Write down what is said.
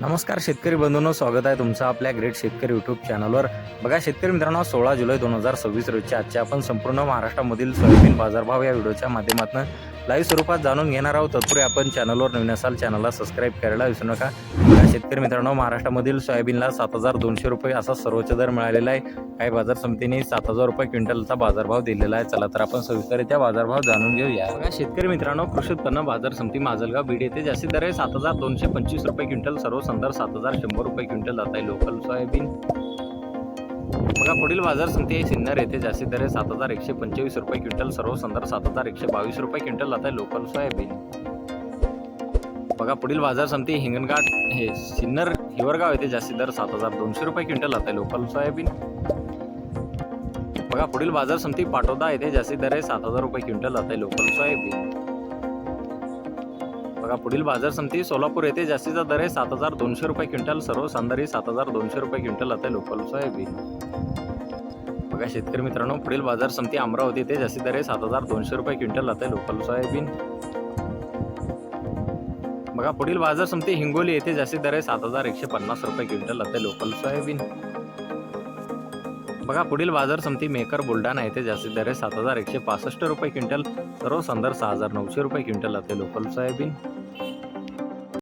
नमस्कार शेतकरी बंधूंनो, स्वागत आहे तुमचं आपल्या ग्रेट शेतकरी यूट्यूब चॅनलवर। बघा शेतकरी मित्रांनो, 16 जुलै 2026 रोजी आजच्या आपण संपूर्ण महाराष्ट्रामधील सोयाबीन बाजारभाव या व्हिडिओच्या माध्यमातून लाईव्ह स्वरूपात जाणून घेणार आहोत। तत्पूर्वी आपण चॅनलवर नवीन असाल चॅनलला सबस्क्राईब करायला विसरू नका। बघा शेतकरी मित्रांनो, महाराष्ट्रामधील सोयाबीनला 7200 रुपये असा सर्वोच्च दर मिळालेला आहे। काही बाजार समितीने 7000 रुपये क्विंटलचा बाजारभाव दिलेला आहे। चला तर आपण सविस्तररित्या बाजारभाव जाणून घेऊया। बघा शेतकरी मित्रांनो, कृषी उत्पन्न बाजार समिती माजलगाव बीड येथे जास्तीत दर आहे 7225 रुपये क्विंटल, सर्व संदर्भ 7100 रुपये क्विंटल जात आहे लोकल सोयाबीन। बघा पुढील बाजार समिती आहे सिन्नर येथे जास्तीत दर आहे 7125 रुपये क्विंटल, सर्व संदर्भ 7122 रुपये क्विंटल जात आहे लोकल सोयाबीन। बघा पुढील बाजार समिती हिंगणघाट हे सिन्नर हिवरगाव येथे जास्तीत दर 7200 रुपये क्विंटल जात आहे लोकल सोयाबीन। बघा पुढील बाजार समिती पाटोदा येथे जास्तीत दर आहे 7000 रुपये क्विंटल जात आहे लोकल सोयाबीन। बघा पुढील बाजार समिती सोलापूर येथे जास्तीचा दर आहे 7200 रुपये क्विंटल, सर्व संदर्भ 7200 रुपये क्विंटल जात आहे लोकल सोयाबीन। बघा शेतकरी मित्रांनो, पुढील बाजार समिती अमरावती येथे जास्तीत दर आहे 7200 रुपये क्विंटल जात आहे लोकल सोयाबीन। बघा पुढील बाजार समिती हिंगोली येथे जास्तीत दर आहे 7150 रुपये क्विंटल जात आहे लोकल सोयाबीन। बघा पुढील बाजार समिती मेकर बुलढाणा येथे जास्तीत दर आहे 7165 रुपये क्विंटल, सर्व संदर्भ 6900 रुपये क्विंटल जाते लोकल सोयाबीन।